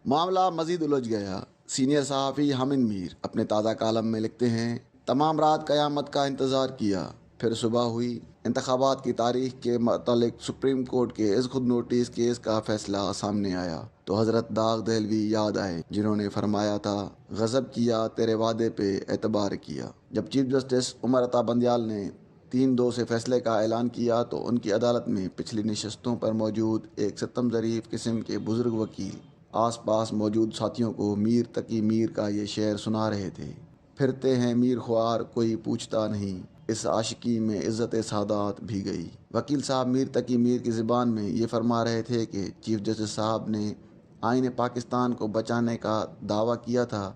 معاملہ مزید الجھ گیا۔ سینئر صحافی حامد میر اپنے تازہ کالم میں لکھتے ہیں، تمام رات قیامت کا انتظار کیا، پھر صبح ہوئی۔ انتخابات کی تاریخ کے متعلق سپریم کورٹ کے اس خود نوٹس کیس کا فیصلہ سامنے آیا تو حضرت داغ دہلوی یاد آئے، جنہوں نے فرمایا تھا، غضب کیا تیرے وعدے پہ اعتبار کیا۔ جب چیف جسٹس عمر عطا بندیال نے 3-2 سے فیصلے کا اعلان کیا تو ان کی عدالت میں پچھلی نشستوں پر موجود ایک ستم ظریف قسم کے بزرگ وکیل آس پاس موجود ساتھیوں کو میر تقی میر کا یہ شعر سنا رہے تھے، پھرتے ہیں میر خوار کوئی پوچھتا نہیں، اس عاشقی میں عزت سادات بھی گئی۔ وکیل صاحب میر تقی میر کی زبان میں یہ فرما رہے تھے کہ چیف جسٹس صاحب نے آئین پاکستان کو بچانے کا دعویٰ کیا تھا،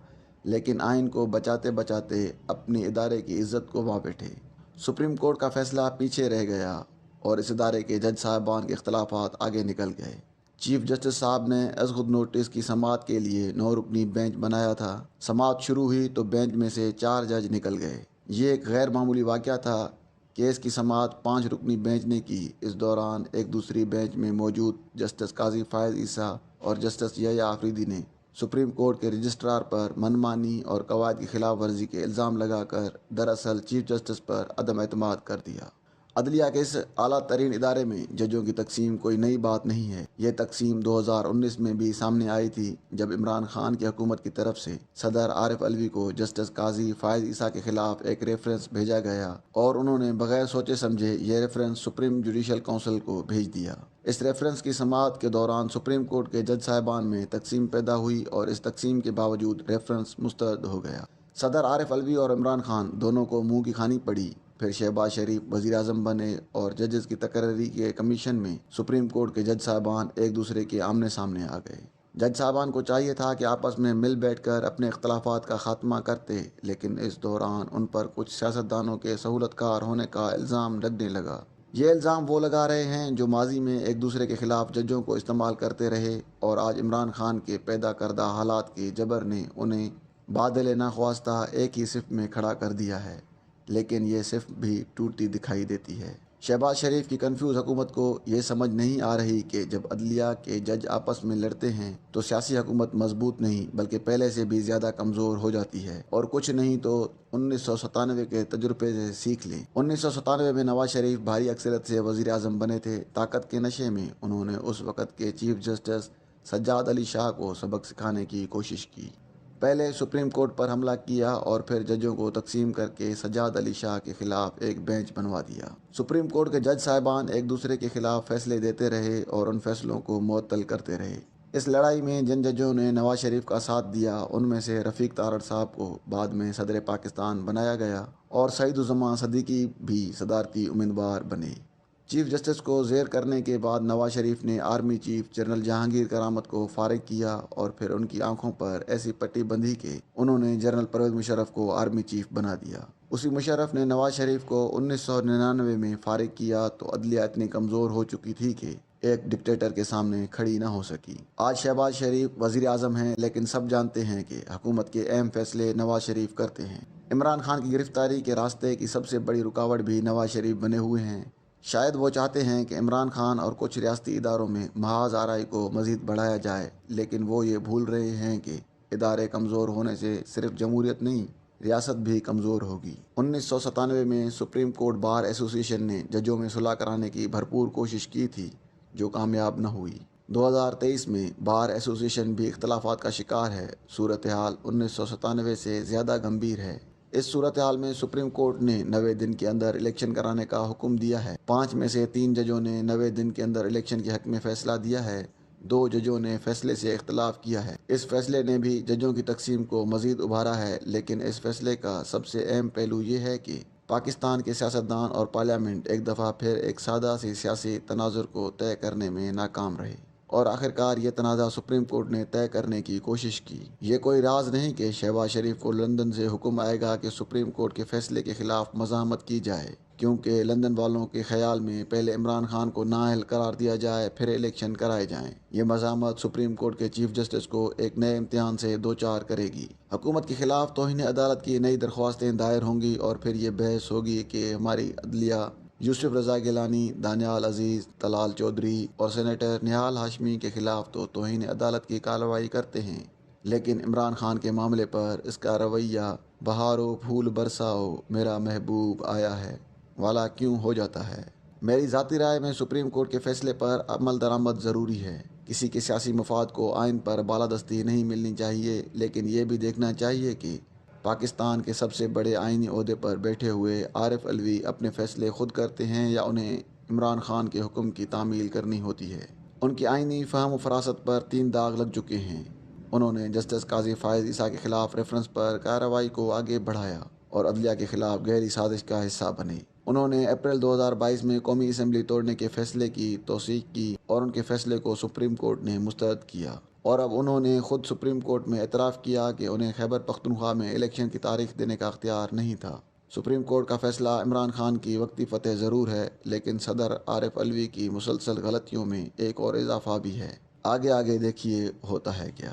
لیکن آئین کو بچاتے بچاتے اپنے ادارے کی عزت کو مار بیٹھے۔ سپریم کورٹ کا فیصلہ پیچھے رہ گیا اور اس ادارے کے جج صاحبان کے اختلافات آگے نکل گئے۔ چیف جسٹس صاحب نے از خود نوٹس کی سماعت کے لیے 9 رکنی بینچ بنایا تھا۔ سماعت شروع ہوئی تو بینچ میں سے 4 جج نکل گئے۔ یہ ایک غیر معمولی واقعہ تھا۔ کیس کی سماعت 5 رکنی بینچ نے کی۔ اس دوران ایک دوسری بینچ میں موجود جسٹس قاضی فائز عیسیٰ اور جسٹس یحییٰ آفریدی نے سپریم کورٹ کے رجسٹرار پر منمانی اور قواعد کی خلاف ورزی کے الزام لگا کر دراصل چیف جسٹس پر عدم اعتماد کر دیا۔ عدلیہ کے اس اعلیٰ ترین ادارے میں ججوں کی تقسیم کوئی نئی بات نہیں ہے۔ یہ تقسیم 2019 میں بھی سامنے آئی تھی، جب عمران خان کی حکومت کی طرف سے صدر عارف علوی کو جسٹس قاضی فائز عیسیٰ کے خلاف ایک ریفرنس بھیجا گیا اور انہوں نے بغیر سوچے سمجھے یہ ریفرنس سپریم جوڈیشل کونسل کو بھیج دیا۔ اس ریفرنس کی سماعت کے دوران سپریم کورٹ کے جج صاحبان میں تقسیم پیدا ہوئی اور اس تقسیم کے باوجود ریفرنس مسترد ہو گیا۔ صدر عارف علوی اور عمران خان دونوں کو منہ کی کھانی پڑی۔ پھر شہباز شریف وزیر اعظم بنے اور ججز کی تقرری کے کمیشن میں سپریم کورٹ کے جج صاحبان ایک دوسرے کے آمنے سامنے آ گئے۔ جج صاحبان کو چاہیے تھا کہ آپس میں مل بیٹھ کر اپنے اختلافات کا خاتمہ کرتے، لیکن اس دوران ان پر کچھ سیاستدانوں کے سہولت کار ہونے کا الزام لگنے لگا۔ یہ الزام وہ لگا رہے ہیں جو ماضی میں ایک دوسرے کے خلاف ججوں کو استعمال کرتے رہے اور آج عمران خان کے پیدا کردہ حالات کے جبر نے انہیں بادل ناخواستہ ایک ہی صف میں کھڑا کر دیا ہے، لیکن یہ صف بھی ٹوٹتی دکھائی دیتی ہے۔ شہباز شریف کی کنفیوز حکومت کو یہ سمجھ نہیں آ رہی کہ جب عدلیہ کے جج آپس میں لڑتے ہیں تو سیاسی حکومت مضبوط نہیں بلکہ پہلے سے بھی زیادہ کمزور ہو جاتی ہے، اور کچھ نہیں تو 1997 کے تجربے سے سیکھ لیں۔ 1997 میں نواز شریف بھاری اکثریت سے وزیر اعظم بنے تھے۔ طاقت کے نشے میں انہوں نے اس وقت کے چیف جسٹس سجاد علی شاہ کو سبق سکھانے کی کوشش کی۔ پہلے سپریم کورٹ پر حملہ کیا اور پھر ججوں کو تقسیم کر کے سجاد علی شاہ کے خلاف ایک بینچ بنوا دیا۔ سپریم کورٹ کے جج صاحبان ایک دوسرے کے خلاف فیصلے دیتے رہے اور ان فیصلوں کو معطل کرتے رہے۔ اس لڑائی میں جن ججوں نے نواز شریف کا ساتھ دیا ان میں سے رفیق تارڑ صاحب کو بعد میں صدر پاکستان بنایا گیا اور سعید الزماں صدیقی بھی صدارتی امیدوار بنے۔ چیف جسٹس کو زیر کرنے کے بعد نواز شریف نے آرمی چیف جنرل جہانگیر کرامت کو فارغ کیا اور پھر ان کی آنکھوں پر ایسی پٹی بندھی کہ انہوں نے جنرل پرویز مشرف کو آرمی چیف بنا دیا۔ اسی مشرف نے نواز شریف کو 1999 میں فارغ کیا تو عدلیہ اتنی کمزور ہو چکی تھی کہ ایک ڈکٹیٹر کے سامنے کھڑی نہ ہو سکی۔ آج شہباز شریف وزیر اعظم ہیں، لیکن سب جانتے ہیں کہ حکومت کے اہم فیصلے نواز شریف کرتے ہیں۔ عمران خان کی گرفتاری کے راستے کی سب سے بڑی رکاوٹ بھی نواز شریف بنے ہوئے ہیں۔ شاید وہ چاہتے ہیں کہ عمران خان اور کچھ ریاستی اداروں میں محاذ آرائی کو مزید بڑھایا جائے، لیکن وہ یہ بھول رہے ہیں کہ ادارے کمزور ہونے سے صرف جمہوریت نہیں، ریاست بھی کمزور ہوگی۔ 1997 میں سپریم کورٹ بار ایسوسی ایشن نے ججوں میں صلح کرانے کی بھرپور کوشش کی تھی جو کامیاب نہ ہوئی۔ 2023 میں بار ایسوسی ایشن بھی اختلافات کا شکار ہے۔ صورتحال 1997 سے زیادہ گمبھیر ہے۔ اس صورتحال میں سپریم کورٹ نے 90 دن کے اندر الیکشن کرانے کا حکم دیا ہے۔ 5 میں سے 3 ججوں نے 90 دن کے اندر الیکشن کے حق میں فیصلہ دیا ہے۔ 2 ججوں نے فیصلے سے اختلاف کیا ہے۔ اس فیصلے نے بھی ججوں کی تقسیم کو مزید ابھارا ہے، لیکن اس فیصلے کا سب سے اہم پہلو یہ ہے کہ پاکستان کے سیاستدان اور پارلیمنٹ ایک دفعہ پھر ایک سادہ سی سیاسی تناظر کو طے کرنے میں ناکام رہے اور آخرکار یہ تنازع سپریم کورٹ نے طے کرنے کی کوشش کی۔ یہ کوئی راز نہیں کہ شہباز شریف کو لندن سے حکم آئے گا کہ سپریم کورٹ کے فیصلے کے خلاف مزاحمت کی جائے، کیونکہ لندن والوں کے خیال میں پہلے عمران خان کو نااہل قرار دیا جائے پھر الیکشن کرائے جائیں۔ یہ مزاحمت سپریم کورٹ کے چیف جسٹس کو ایک نئے امتحان سے دوچار کرے گی۔ حکومت کے خلاف توہین عدالت کی نئی درخواستیں دائر ہوں گی اور پھر یہ بحث ہوگی کہ ہماری عدلیہ یوسف رضا گیلانی، دانیال عزیز، طلال چودھری اور سینیٹر نہال ہاشمی کے خلاف تو توہین عدالت کی کارروائی کرتے ہیں، لیکن عمران خان کے معاملے پر اس کا رویہ بہارو پھول برساؤ میرا محبوب آیا ہے والا کیوں ہو جاتا ہے؟ میری ذاتی رائے میں سپریم کورٹ کے فیصلے پر عمل درآمد ضروری ہے۔ کسی کے سیاسی مفاد کو آئین پر بالادستی نہیں ملنی چاہیے، لیکن یہ بھی دیکھنا چاہیے کہ پاکستان کے سب سے بڑے آئینی عہدے پر بیٹھے ہوئے عارف علوی اپنے فیصلے خود کرتے ہیں یا انہیں عمران خان کے حکم کی تعمیل کرنی ہوتی ہے۔ ان کی آئینی فہم و فراست پر 3 داغ لگ چکے ہیں۔ انہوں نے جسٹس قاضی فائز عیسیٰ کے خلاف ریفرنس پر کارروائی کو آگے بڑھایا اور عدلیہ کے خلاف گہری سازش کا حصہ بنے۔ انہوں نے اپریل 2022 میں قومی اسمبلی توڑنے کے فیصلے کی توثیق کی اور ان کے فیصلے کو سپریم کورٹ نے مسترد کیا، اور اب انہوں نے خود سپریم کورٹ میں اعتراف کیا کہ انہیں خیبر پختونخوا میں الیکشن کی تاریخ دینے کا اختیار نہیں تھا۔ سپریم کورٹ کا فیصلہ عمران خان کی وقتی فتح ضرور ہے، لیکن صدر عارف علوی کی مسلسل غلطیوں میں ایک اور اضافہ بھی ہے۔ آگے دیکھیے ہوتا ہے کیا۔